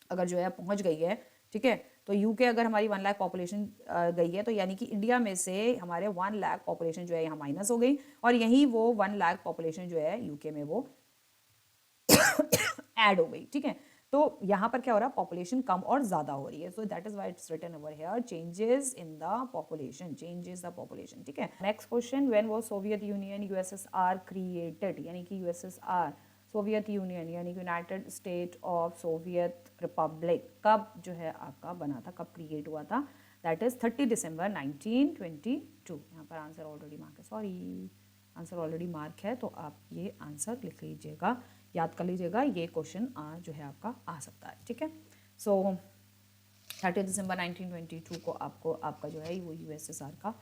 अगर जो है पहुंच गई है, ठीक है, तो यूके अगर हमारी 1 लाख पॉपुलेशन गई है, तो यानी कि इंडिया में से हमारे 1 लाख पॉपुलेशन जो है यहाँ माइनस हो गई, और यहीं वो 1 लाख पॉपुलेशन जो है यूके में वो ऐड हो गई, ठीक है। तो यहाँ पर क्या हो रहा है, पॉपुलेशन कम और ज्यादा हो रही है, so that is why it's written over here changes in the population, ठीक है। Next question, when was Soviet Union USSR created, यानी कि यूएसएसआर सोवियत यूनियन यानी कि United State of Soviet Republic कब जो है आपका बना था, कब क्रिएट हुआ था, दैट इज 30 दिसंबर 1922। यहाँ पर आंसर ऑलरेडी मार्क है, सॉरी आंसर ऑलरेडी मार्क है, तो आप ये आंसर लिख लीजिएगा, याद कर लीजिएगा, ये क्वेश्चन जो है आपका आ सकता है, ठीक है। सो 30 दिसंबर 1922 को आपका जो है वो यूएसएसआर का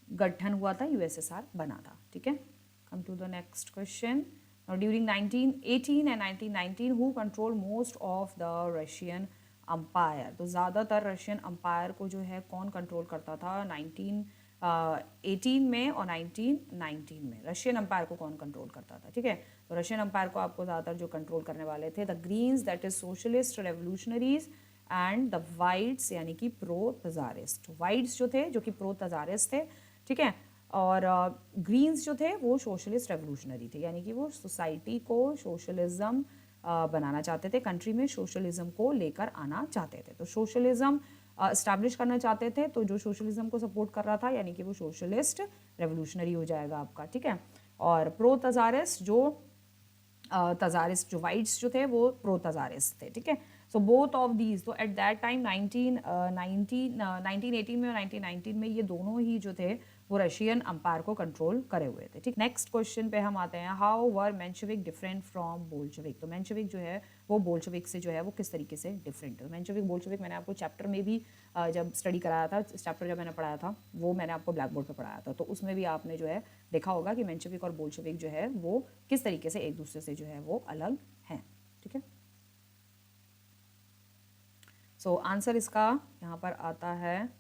गठन हुआ था, यूएसएसआर बना था, ठीक है। Come to the next question, during 1918 and 1919 who control most of the Russian empire, तो ज़्यादातर रशियन अंपायर को जो है कौन कंट्रोल करता था 1918 में और 1919 में, रशियन अंपायर को कौन कंट्रोल करता था, ठीक है। तो रशियन अंपायर को आपको ज़्यादातर जो कंट्रोल करने वाले थे, the greens that is socialist revolutionaries and the whites यानी कि प्रो तजारिस्ट, वाइट्स जो थे जो कि प्रो तजारिस्ट थे, ठीक है, और ग्रीन्स जो थे वो सोशलिस्ट रेवोल्यूशनरी थे, यानी कि वो सोसाइटी को सोशलिज्म बनाना चाहते थे, कंट्री में सोशलिज्म को लेकर आना चाहते थे, तो सोशलिज्म इस्टेब्लिश करना चाहते थे, तो जो सोशलिज्म को सपोर्ट कर रहा था यानी कि वो सोशलिस्ट रेवोल्यूशनरी हो जाएगा आपका, ठीक है। और प्रो तजारिस्ट जो वाइट्स जो थे वो प्रो तजारिस्ट थे, ठीक है। सो बोथ ऑफ दीज, तो एट दैट टाइम 1918 में और 1919 में ये दोनों ही जो थे वो रशियन अंपायर को कंट्रोल करे हुए थे, ठीक। नेक्स्ट क्वेश्चन पे हम आते हैं, how were Menshevik different from Bolshevik, तो मेंशेविक जो है वो बोल्शेविक से जो है वो किस तरीके से डिफरेंट है। मेंशेविक बोल्शेविक मैंने आपको चैप्टर में भी जब स्टडी कराया था, चैप्टर जब मैंने पढ़ाया था वो मैंने आपको ब्लैक बोर्ड पर पढ़ाया था, तो उसमें भी आपने जो है देखा होगा कि मेंशेविक और बोल्शेविक जो है वो किस तरीके से एक दूसरे से जो है वो अलग हैं, ठीक है। सो आंसर इसका यहाँ पर आता है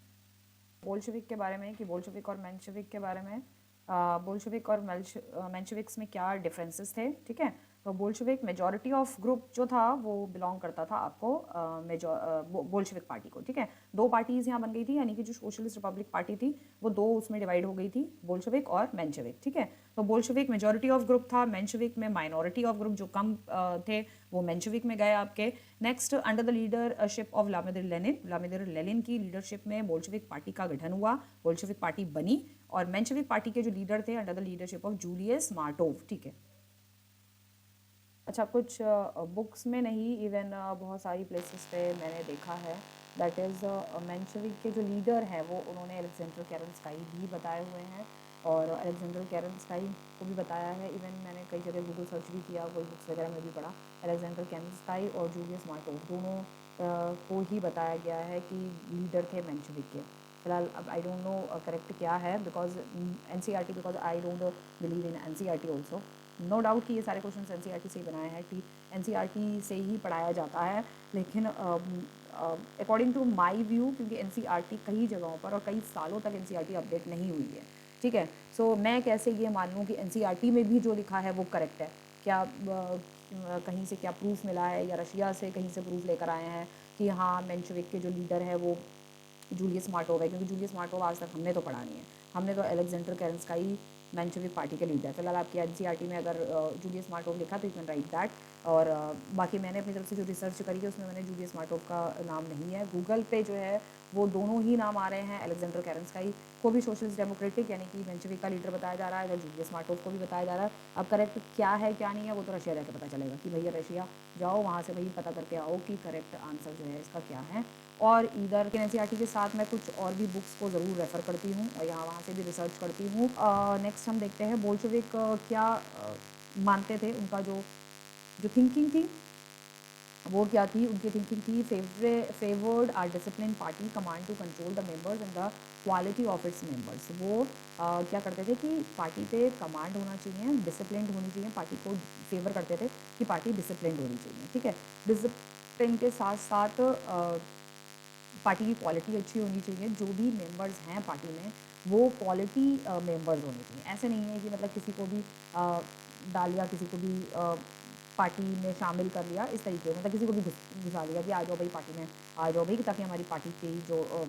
बोल्शेविक के बारे में, कि बोल्शेविक और मेंशेविक के बारे में, बोल्शेविक और मेंशेविक्स में क्या डिफरेंसेस थे, ठीक है। तो बोल्शेविक मेजॉरिटी ऑफ ग्रुप जो था वो बिलोंग करता था आपको बोल्शेविक पार्टी को, ठीक है। दो पार्टीज यहाँ बन गई थी, यानी कि जो सोशलिस्ट रिपब्लिक पार्टी थी वो दो उसमें डिवाइड हो गई थी, बोल्शेविक और मेंशेविक, ठीक है। तो बोल्शेविक मेजॉरिटी ऑफ ग्रुप था, मेंशेविक में माइनॉरिटी ऑफ ग्रुप जो कम थे वो मेंशेविक में गए आपके। Next, under the leadership of Vladimir Lenin की लीडरशिप में बोल्शेविक पार्टी का गठन हुआ, बोल्शेविक पार्टी बनी, और मेंशेविक पार्टी के जो लीडर थे under the leadership of Julius Martov, ठीक है। अच्छा, कुछ बुक्स में नहीं, इवन बहुत सारी प्लेसेस पे मैंने देखा है, दैट इज़ मेंशेविक के जो लीडर हैं वो उन्होंने अलेक्जेंडर केरेंस्काई भी बताए हुए हैं, और अलेक्जेंडर केरेंस्काई को भी बताया है, इवन मैंने कई जगह गूगल सर्च भी किया, कोई बुक्स वगैरह में भी पढ़ा, अलेक्जेंडर केरेंस्काई और जूलियस मार्टोव दोनों को ही बताया गया है कि लीडर थे मेंशेविक के। फिलहाल अब आई डोंट नो करेक्ट क्या है, because NCERT, because I don't believe in NCERT also, no doubt कि ये सारे क्वेश्चन एनसीईआरटी से ही बनाए हैं, एनसीईआरटी से ही पढ़ाया जाता है, लेकिन अकॉर्डिंग टू माय व्यू, क्योंकि एनसीईआरटी कई जगहों पर और कई सालों तक एनसीईआरटी अपडेट नहीं हुई है, ठीक है। सो मैं कैसे ये मान लूँ कि एनसीईआरटी में भी जो लिखा है वो करेक्ट है, क्या कहीं से क्या प्रूफ मिला है, या रशिया से कहीं से प्रूफ लेकर आए हैं कि हाँ मेंशेविक के जो लीडर है वो जूलियस मार्टोव है, क्योंकि जूलियस मार्टोव आज तक हमने तो पढ़ा नहीं है, हमने तो अलेक्जेंडर केरेंस्काई मेंशेविक पार्टी के लीडर। फिलहाल आपकी एनसीईआरटी में अगर जूलियस मार्टोव लिखा तो यू कैन राइट दैट। और बाकी मैंने अपनी तरफ से जो रिसर्च करी है उसमें मैंने जूलियस मार्टोव का नाम नहीं है। गूगल पे जो है वो दोनों ही नाम आ रहे हैं। अलेक्जेंडर केरेंस्काई को भी सोशलिस्ट डेमोक्रेटिक यानी कि मेंशेविक का लीडर बताया जा रहा है, इधर जूलियस मार्टोव को भी बताया जा रहा है। अब करेक्ट क्या है क्या नहीं है वो तो रशिया जाके पता चलेगा कि भैया रशिया जाओ, वहाँ से भाई पता करके आओ कि करेक्ट आंसर जो है इसका क्या है। और इधर के एनसीईआरटी के साथ मैं कुछ और भी बुक्स को ज़रूर रेफ़र करती हूँ और यहाँ वहाँ से भी रिसर्च करती हूँ। नेक्स्ट हम देखते हैं बोल्शेविक क्या मानते थे, उनका जो जो थिंकिंग थी वो क्या थी। उनकी थिंकिंग थी favoured our discipline party command to control the members and the quality of its members. वो क्या करते थे कि पार्टी पे कमांड होना चाहिए, डिसिप्लिन होनी चाहिए। पार्टी को फेवर करते थे कि पार्टी डिसिप्लिन होनी चाहिए, ठीक है। डिसिप्लिन के साथ साथ पार्टी की क्वालिटी अच्छी होनी चाहिए। जो भी मेंबर्स हैं पार्टी में वो क्वालिटी मेंबर्स होने चाहिए। ऐसे नहीं है कि मतलब किसी को भी डाल लिया, किसी को भी पार्टी में शामिल कर लिया, इस तरीके मतलब किसी को भी घुसा लिया कि आ जाओ भाई पार्टी में, आ जाओ भाई, ताकि हमारी पार्टी की जो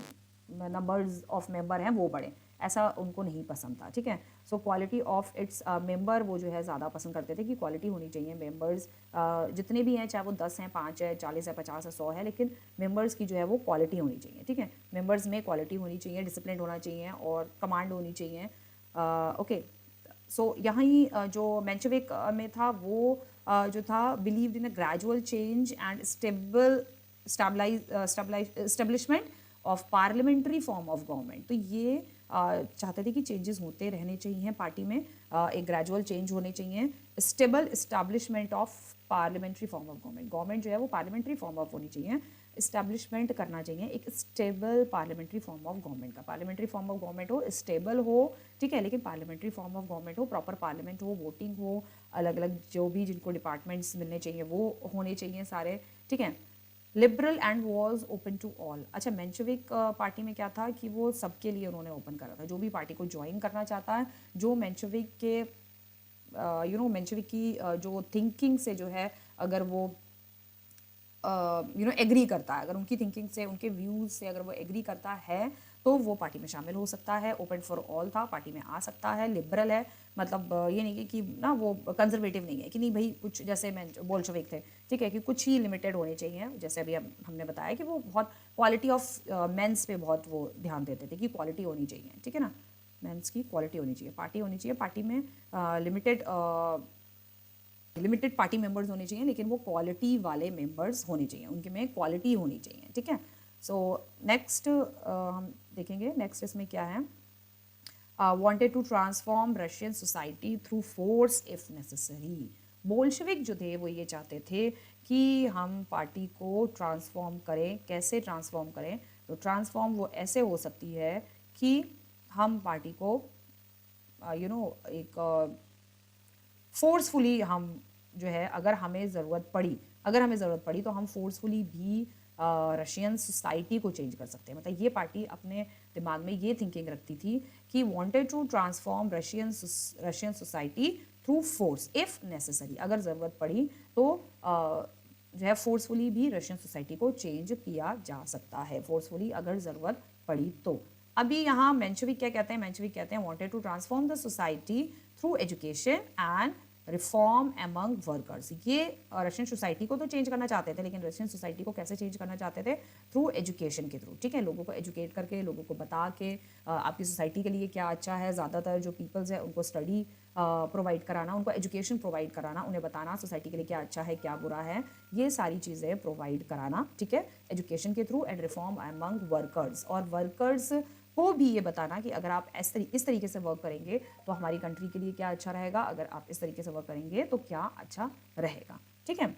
नंबर्स ऑफ मेंबर हैं वो बढ़े। ऐसा उनको नहीं पसंद था, ठीक है। So quality of its member वो जो है ज़्यादा पसंद करते थे कि क्वालिटी होनी चाहिए। मेंबर्स जितने भी हैं, चाहे वो 10 हैं, 5 है, 40 है, 50 है, 100 है, लेकिन मेंबर्स की जो है वो क्वालिटी होनी चाहिए, ठीक है। मेंबर्स में क्वालिटी होनी चाहिए, डिसिप्लिन होना चाहिए और कमांड होनी चाहिए। ओके, सो यहाँ ही जो मेंशेविक में था वो जो था believed in a gradual change and establishment of parliamentary form of government. तो ये चाहते थे कि चेंजेस होते रहने चाहिए पार्टी में, एक ग्रेजुअल चेंज होने चाहिए, stable establishment of parliamentary form of government. Government जो है वो पार्लियामेंट्री फॉर्म ऑफ होनी चाहिए, इस्टेब्लिशमेंट करना चाहिए एक stable parliamentary form of government का। पार्लियामेंट्री फॉर्म ऑफ गवर्नमेंट हो, स्टेबल हो, ठीक है, लेकिन पार्लियामेंट्री फॉर्म ऑफ गवर्नमेंट हो, प्रॉपर पार्लियामेंट हो, वोटिंग हो, अलग अलग जो भी जिनको डिपार्टमेंट्स मिलने चाहिए वो होने चाहिए सारे, ठीक है। Liberal and was open to all. अच्छा, मेंशेविक पार्टी में क्या था कि वो सबके लिए उन्होंने ओपन करा था, जो भी पार्टी को ज्वाइन करना चाहता है, जो मेंशेविक के मेंशेविक की जो थिंकिंग से जो है अगर वो एग्री करता है, अगर उनकी थिंकिंग से, उनके व्यूज़ से अगर वो एग्री करता है तो वो पार्टी में शामिल हो सकता है। ओपन फॉर ऑल था, पार्टी में आ सकता है। लिबरल है, मतलब ये नहीं कि ना वो कंजर्वेटिव नहीं है कि नहीं भाई कुछ, जैसे मैं बोल्शेविक थे, ठीक है, कि कुछ ही लिमिटेड होने चाहिए। जैसे अभी हमने बताया कि वो बहुत क्वालिटी ऑफ मेंस पे बहुत वो ध्यान देते थे कि क्वालिटी होनी चाहिए, ठीक है ना, मेंस की क्वालिटी होनी चाहिए, पार्टी होनी चाहिए, पार्टी में लिमिटेड पार्टी मेंबर्स होने चाहिए, लेकिन वो क्वालिटी वाले मेंबर्स होने चाहिए, उनके में क्वालिटी होनी चाहिए, ठीक है। सो नेक्स्ट हम देखेंगे, नेक्स्ट इसमें क्या है। Wanted to transform Russian society through force if necessary. Bolshevik जो थे वो ये चाहते थे कि हम पार्टी को ट्रांसफॉर्म करें। कैसे ट्रांसफॉर्म करें? तो ट्रांसफॉर्म वो ऐसे हो सकती है कि हम पार्टी को एक फोर्सफुली हम जो है, अगर हमें ज़रूरत पड़ी तो हम फोर्सफुली भी रशियन सोसाइटी को चेंज कर सकते हैं। मतलब ये पार्टी अपने दिमाग में ये थिंकिंग रखती थी कि wanted to transform Russian society through force if necessary. अगर ज़रूरत पड़ी तो जो है फोर्सफुली भी रशियन सोसाइटी को चेंज किया जा सकता है, फोर्सफुली अगर ज़रूरत पड़ी तो। अभी यहाँ मेंशेविक क्या कहते हैं? मेंशेविक कहते हैं wanted to transform the society through education and reform among workers. ये रशियन सोसाइटी को तो चेंज करना चाहते थे, लेकिन रशियन सोसाइटी को कैसे चेंज करना चाहते थे? थ्रू एजुकेशन के थ्रू, ठीक है, लोगों को एजुकेट करके, लोगों को बता के आपकी सोसाइटी के लिए क्या अच्छा है। ज़्यादातर जो पीपल्स है उनको स्टडी प्रोवाइड कराना, उनको एजुकेशन प्रोवाइड कराना, उन्हें बताना सोसाइटी के लिए क्या अच्छा है क्या बुरा है, ये सारी चीज़ें प्रोवाइड कराना, ठीक है, एजुकेशन के through. And reform among workers, और वर्कर्स को भी ये बताना कि अगर आप इस तरीके से वर्क करेंगे तो हमारी कंट्री के लिए क्या अच्छा रहेगा, अगर आप इस तरीके से वर्क करेंगे तो क्या अच्छा रहेगा, ठीक है।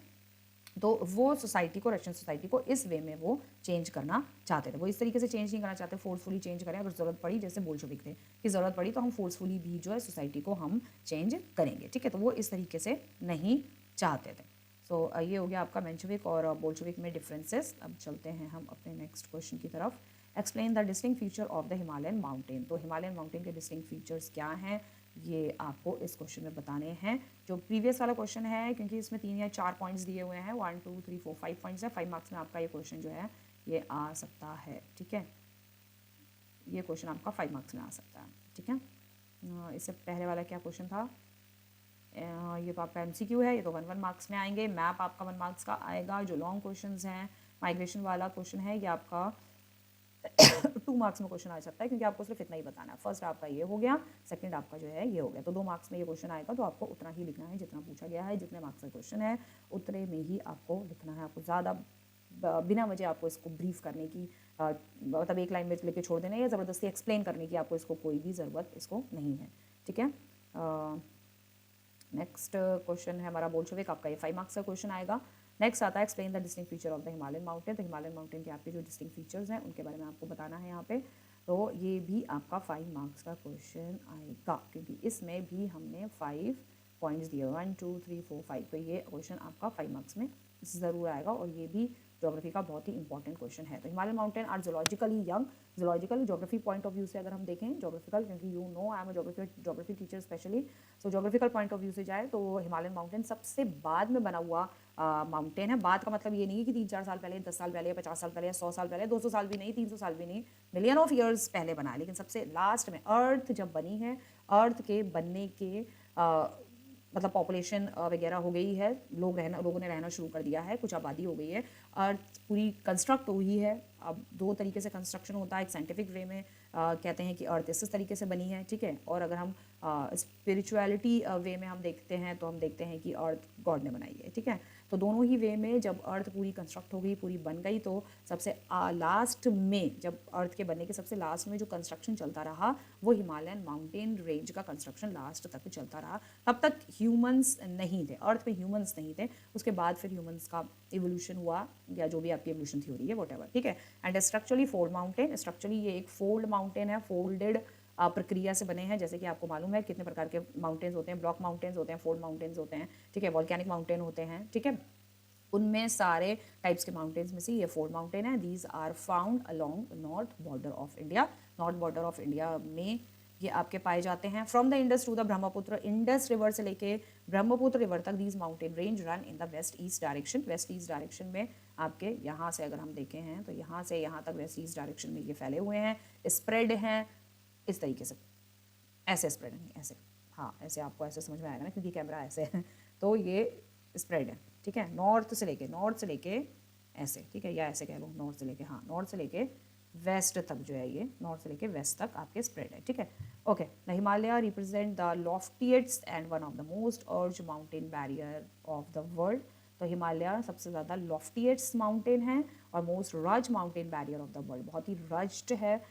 तो वो सोसाइटी को, रशियन सोसाइटी को इस वे में वो चेंज करना चाहते थे। वो इस तरीके से चेंज नहीं करना चाहते फोर्सफुली चेंज करें। अगर ज़रूरत पड़ी, जैसे बोल्शेविक थे कि ज़रूरत पड़ी तो हम फोर्सफुली भी जो है सोसाइटी को हम चेंज करेंगे, ठीक है। तो वो इस तरीके से नहीं चाहते थे। सो ये हो गया आपका मेंशेविक और बोल्शेविक में डिफरेंसेस। अब चलते हैं हम अपने नेक्स्ट क्वेश्चन की तरफ। Explain the distinct feature of the Himalayan mountain. तो हिमालयन माउंटेन के डिस्टिंक्ट फीचर्स क्या हैं, ये आपको इस क्वेश्चन में बताने हैं। जो प्रीवियस वाला क्वेश्चन है, क्योंकि इसमें 3 या 4 पॉइंट्स दिए हुए हैं, 1 2 3 4 5 पॉइंट्स है, 5 मार्क्स में आपका ये क्वेश्चन जो है ये आ सकता है, ठीक है। ये क्वेश्चन आपका 5 मार्क्स में आ सकता है। ठीक है। इससे पहले वाला क्या क्वेश्चन था? ये तो आपका MCQ है, ये तो 1 मार्क्स में आएंगे। मैप आपका 1 मार्क्स का आएगा। जो लॉन्ग क्वेश्चंस हैं, माइग्रेशन वाला क्वेश्चन है, ये आपका 2 मार्क्स में क्वेश्चन आ सकता है, क्योंकि आपको सिर्फ इतना ही बताना है। फर्स्ट आपका ये हो गया, सेकंड आपका जो है ये हो गया। तो 2 मार्क्स में ये क्वेश्चन आएगा, तो आपको उतना ही लिखना है जितना पूछा गया है। जितने मार्क्स का क्वेश्चन है उतने में ही आपको लिखना है। आपको ज़्यादा बिना वजह आपको इसको ब्रीफ करने की, मतलब एक लाइन में लेके छोड़ देने या ज़बरदस्ती एक्सप्लेन करने की आपको इसको कोई भी ज़रूरत इसको नहीं है। ठीक है। नेक्स्ट क्वेश्चन है हमारा बोल्शेविक, आपका ये 5 मार्क्स का क्वेश्चन आएगा। नेक्स्ट आता है explain the distinct feature of the Himalayan mountain. तो हिमालयन माउंटेन के आपके जो डिस्टिंक्ट फीचर्स हैं उनके बारे में आपको बताना है यहाँ पे। तो ये भी आपका 5 मार्क्स का क्वेश्चन आएगा, क्योंकि इसमें भी हमने 5 पॉइंट्स दिए, 1 2 3 4 5। तो ये क्वेश्चन आपका 5 मार्क्स में ज़रूर आएगा, और ये भी ज्योग्राफी का बहुत ही इंपॉर्टेंट क्वेश्चन है। तो Himalayan mountain are geologically young. Geological geography point of view से अगर हम देखें, ज्योग्राफिकल, क्योंकि you know I am a geography teacher specially, so geographical point of view से जाए तो हिमालयन माउंटेन सबसे बाद में बना हुआ माउंटेन है। बाद का मतलब ये नहीं है कि 3-4 साल पहले, 10 साल पहले, 50 साल पहले, 100 साल पहले, 200 साल भी नहीं, 300 साल भी नहीं, मिलियन ऑफ ईयर्स पहले बना है। लेकिन सबसे लास्ट में अर्थ जब बनी है, अर्थ के बनने के मतलब पॉपुलेशन वगैरह हो गई है, लोगों ने रहना शुरू कर दिया है, कुछ आबादी हो गई है, अर्थ पूरी कंस्ट्रक्ट हुई है। अब 2 तरीके से कंस्ट्रक्शन होता है। एक साइंटिफिक वे में कहते हैं कि अर्थ इस तरीके से बनी है, ठीक है। और अगर हम स्पिरिचुअलिटी वे में हम देखते हैं तो हम देखते हैं कि अर्थ गॉड ने बनाई है, ठीक है। तो दोनों ही वे में जब अर्थ पूरी कंस्ट्रक्ट हो गई, पूरी बन गई, तो सबसे लास्ट में, जब अर्थ के बनने के सबसे लास्ट में जो कंस्ट्रक्शन चलता रहा वो हिमालयन माउंटेन रेंज का कंस्ट्रक्शन लास्ट तक चलता रहा। तब तक ह्यूमंस नहीं थे, अर्थ पे ह्यूमंस नहीं थे। उसके बाद फिर ह्यूमंस का इवोल्यूशन हुआ, या जो भी आपकी इवोल्यूशन थ्योरी है, व्हाटएवर, ठीक है। And structurally fold mountain, structurally ये एक फोल्ड माउंटेन है, फोल्डेड प्रक्रिया से बने हैं। जैसे कि आपको मालूम है कितने प्रकार के माउंटेन्स होते हैं, ब्लॉक माउंटेन्स होते हैं, फोल्ड माउंटेन्स होते हैं, ठीक है, वॉल्केनिक माउंटेन होते हैं, ठीक है। उनमें सारे टाइप्स के माउंटेन्स में से ये फोल्ड माउंटेन है। These are found along north border of India. North border of India में ये आपके पाए जाते हैं। From the Indus to the Brahmaputra, Indus river से लेके ब्रह्मपुत्र रिवर तक these mountain range run in the west east direction. West east direction में आपके यहाँ से अगर हम देखें हैं तो यहाँ से यहाँ तक वेस्ट ईस्ट डायरेक्शन में ये फैले हुए हैं, स्प्रेड हैं इस तरीके से, ऐसे स्प्रेड नहीं, ऐसे, हाँ ऐसे आपको ऐसे समझ में आएगा ना, क्योंकि कैमरा ऐसे है। तो ये स्प्रेड है, ठीक है, नॉर्थ से लेके ऐसे, ठीक है, या ऐसे कह लो, नॉर्थ से लेके, हाँ नॉर्थ से लेके वेस्ट तक जो है, ये नॉर्थ से लेके वेस्ट तक आपके स्प्रेड है, ठीक है। Okay, the Himalaya represent the loftiest and one of the most rugged mountain barrier of the world. तो हिमालय सबसे ज़्यादा लॉफ्टिएस्ट माउंटेन है और मोस्ट रज mountain barrier of the world, बहुत ही रज्ड है,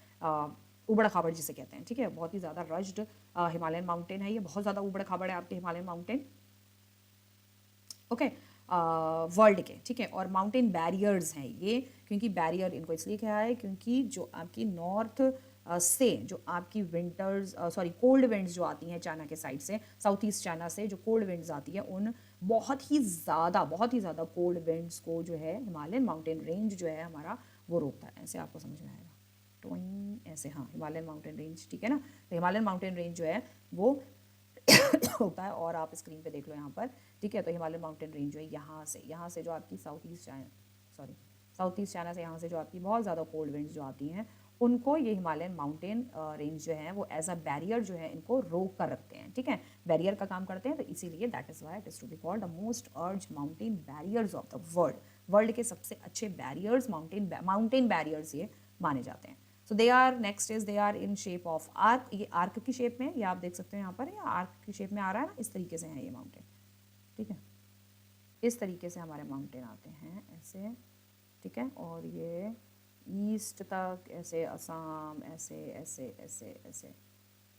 उबड़ खाबड़ जिसे कहते हैं, ठीक है, बहुत ही ज़्यादा रज्ड हिमालयन माउंटेन है ये, बहुत ज़्यादा उबड़ खाबड़ है आपके हिमालयन माउंटेन, ओके, वर्ल्ड के, ठीक है। और माउंटेन बैरियर्स हैं ये, क्योंकि बैरियर इनको इसलिए कहा है क्योंकि जो आपकी नॉर्थ से जो आपकी विंटर्स कोल्ड विंड्स जो आती हैं चाइना के साइड से, साउथ ईस्ट चाइना से जो कोल्ड विंड्स आती है, उन बहुत ही ज़्यादा कोल्ड विंड्स को जो है हिमालयन माउंटेन रेंज जो है हमारा वो रोकता है। ऐसे आपको समझ में आएगा, टोइंग ऐसे, हाँ हिमालयन माउंटेन रेंज, ठीक है ना। तो हिमालयन माउंटेन रेंज जो है वो होता है, और आप स्क्रीन पे देख लो यहाँ पर, ठीक है। तो हिमालयन माउंटेन रेंज जो है यहाँ से जो आपकी साउथ ईस्ट चाइना से यहाँ से जो आपकी बहुत ज़्यादा कोल्ड विंड्स जो आती हैं, उनको ये हिमालयन माउंटेन रेंज जो है वो एज अ बैरियर जो है इनको रोक कर रखते हैं, ठीक है, बैरियर का काम करते हैं। तो इसीलिए that is why it is to be called the most rugged mountain barriers of the world. World के सबसे अच्छे बैरियर्स, माउंटेन बैरियर्स ये माने जाते हैं। So they are, next is they are in shape of arc, ये arc की shape में, ये आप देख सकते हो यहाँ पर, ये आर्क की शेप में आ रहा है ना, इस तरीके से है ये माउंटेन, ठीक है, इस तरीके से हमारे माउंटेन आते हैं ऐसे, ठीक है। और ये ईस्ट तक ऐसे, असम ऐसे ऐसे ऐसे ऐसे,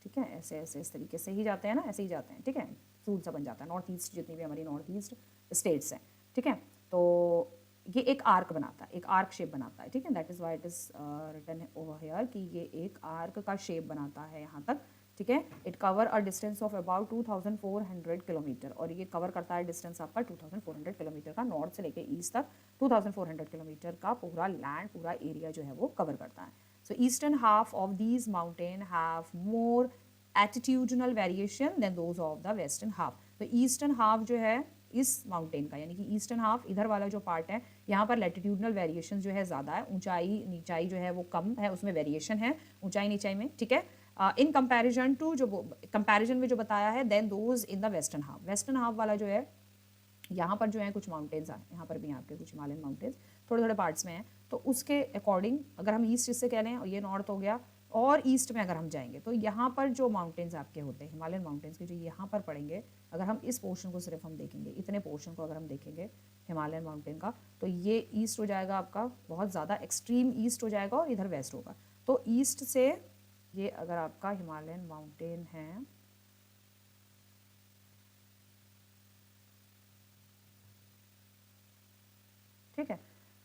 ठीक है, ऐसे ऐसे इस तरीके से ही जाते हैं ना, ऐसे ही जाते हैं, ठीक है, सूल सा बन जाता है। नॉर्थ ईस्ट जितनी भी हमारी नॉर्थ ईस्ट स्टेट्स हैं, ठीक है, तो ये एक आर्क बनाता है, एक आर्क शेप बनाता है, ठीक है। That is why it is written over here कि ये एक आर्क का शेप बनाता है यहाँ तक, ठीक है। It cover a distance of about 2400 kilometre, और ये कवर करता है डिस्टेंस आपका 2400 किलोमीटर का, नॉर्थ से लेके ईस्ट तक 2400 किलोमीटर का पूरा लैंड, पूरा एरिया जो है वो कवर करता है। So eastern half of these mountain have more altitudinal variation than those of the western half. तो ईस्टर्न हाफ जो है इस माउंटेन का, यानी कि ईस्टर्न हाफ इधर वाला जो पार्ट है, यहाँ पर लैटिट्यूडनल वेरिएशन जो है ज़्यादा है, ऊंचाई नीचाई जो है वो कम है, उसमें वेरिएशन है ऊंचाई नीचाई में, ठीक है। इन कंपैरिजन टू, जो कंपैरिजन में जो बताया है, than those in the western half. Western half वाला जो है, यहाँ पर जो है कुछ माउंटेन्स हैं, यहाँ पर भी हैं आपके कुछ हिमालयन माउंटेन्स, थोड़े थोड़े पार्ट्स में हैं, तो उसके अकॉर्डिंग अगर हम ईस्ट से कह लें, और ये नॉर्थ हो गया, और ईस्ट में अगर हम जाएंगे तो यहाँ पर जो माउंटेन्स आपके होते हैं हिमालयन माउंटेन्स के, जो यहाँ पर पड़ेंगे, अगर हम इस पोर्शन को सिर्फ हम देखेंगे, इतने पोर्शन को अगर हम देखेंगे हिमालयन माउंटेन का, तो ये ईस्ट हो जाएगा आपका, बहुत ज़्यादा एक्सट्रीम ईस्ट हो जाएगा, और इधर वेस्ट होगा। तो ईस्ट से ये अगर आपका हिमालयन माउंटेन है, ठीक है,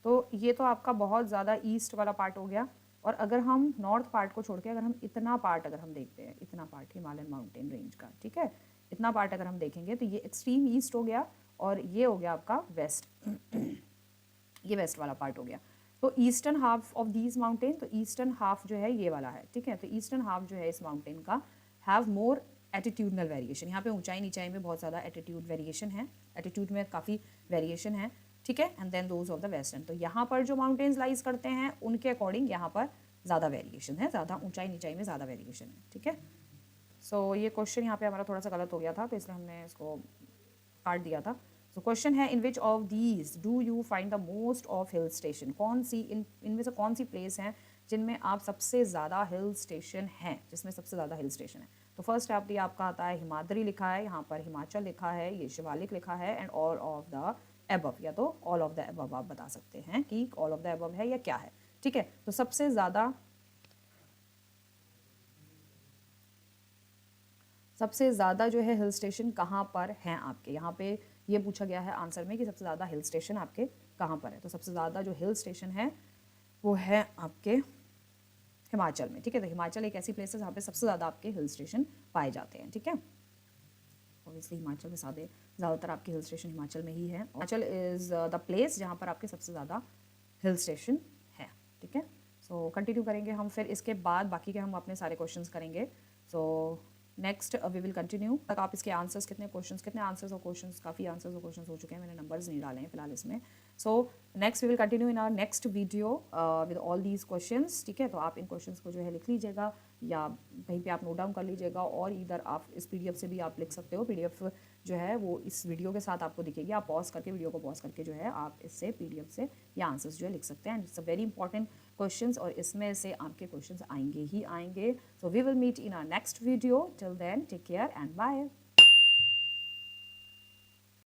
तो ये तो आपका बहुत ज़्यादा ईस्ट वाला पार्ट हो गया। और अगर हम नॉर्थ पार्ट को छोड़ के अगर हम इतना पार्ट अगर हम देखते हैं, इतना पार्ट हिमालयन माउंटेन रेंज का, ठीक है, इतना पार्ट अगर हम देखेंगे, तो ये एक्सट्रीम ईस्ट हो गया, और ये हो गया आपका वेस्ट ये वेस्ट वाला पार्ट हो गया। तो eastern half of these mountain, तो ईस्टर्न हाफ जो है ये वाला है, ठीक है, तो ईस्टर्न हाफ जो है इस माउंटेन का हैव मोर एटीट्यूडनल वेरिएशन। यहाँ पे ऊंचाई नीचाई में बहुत ज़्यादा एटीट्यूड वेरिएशन है, एटीट्यूड में काफ़ी वेरिएशन है, ठीक है, and than those of the western. तो यहाँ पर जो माउंटेन्स लाइज करते हैं उनके अकॉर्डिंग यहाँ पर ज़्यादा वेरिएशन है, ज़्यादा ऊंचाई नीचाई में ज़्यादा वेरिएशन है, ठीक है। सो ये क्वेश्चन यहाँ पे हमारा थोड़ा सा गलत हो गया था, तो इसलिए हमने इसको काट दिया था। सो क्वेश्चन है, in which of these do you find the most of hill station, कौन सी इनमें से कौन सी प्लेस हैं जिनमें आप सबसे ज़्यादा हिल स्टेशन हैं, जिसमें सबसे ज़्यादा हिल स्टेशन है। तो फर्स्ट आपका आता है हिमाद्री लिखा है, यहाँ पर हिमाचल लिखा है, ये शिवालिक लिखा है, and all of the above, या तो ऑल ऑफ द एबव आप बता सकते हैं कि ऑल ऑफ द एबव है या क्या है, ठीक है। तो सबसे ज़्यादा जो है हिल स्टेशन कहाँ पर हैं आपके, यहाँ पे ये पूछा गया है आंसर में कि सबसे ज़्यादा हिल स्टेशन आपके कहाँ पर है। तो सबसे ज़्यादा जो हिल स्टेशन है वो है आपके हिमाचल में, ठीक है। तो हिमाचल एक ऐसी प्लेस है जहाँ पे सबसे ज़्यादा आपके हिल स्टेशन पाए जाते हैं, ठीक है। ऑब्वियसली हिमाचल में ज़्यादातर आपके हिल स्टेशन हिमाचल में ही है। हिमाचल इज़ द प्लेस जहाँ पर आपके सबसे ज़्यादा हिल स्टेशन है, ठीक है। सो कंटिन्यू करेंगे हम, फिर इसके बाद बाकी के हम अपने सारे क्वेश्चंस करेंगे। So next we will continue तक आप इसके आंसर्स, कितने आंसर्स और क्वेश्चंस, काफ़ी आंसर्स और क्वेश्चंस हो चुके हैं, मैंने नंबर्स नहीं डाले हैं फिलहाल इसमें। So next we will continue in our next video with all these questions, ठीक है। तो आप इन क्वेश्चंस को जो है लिख लीजिएगा, या कहीं पे आप नोट डाउन कर लीजिएगा, और इधर आप इस पीडीएफ से भी आप लिख सकते हो। पीडीएफ जो है वो इस वीडियो के साथ आपको दिखेगी, आप पॉज करके, वीडियो को पॉज करके जो है आप इससे पीडीएफ से ये आंसर्स जो है लिख सकते हैं। And it's a very important questions, और इसमें से आपके क्वेश्चंस आएंगे ही आएंगे। So we will meet in our next video, till then take care and bye.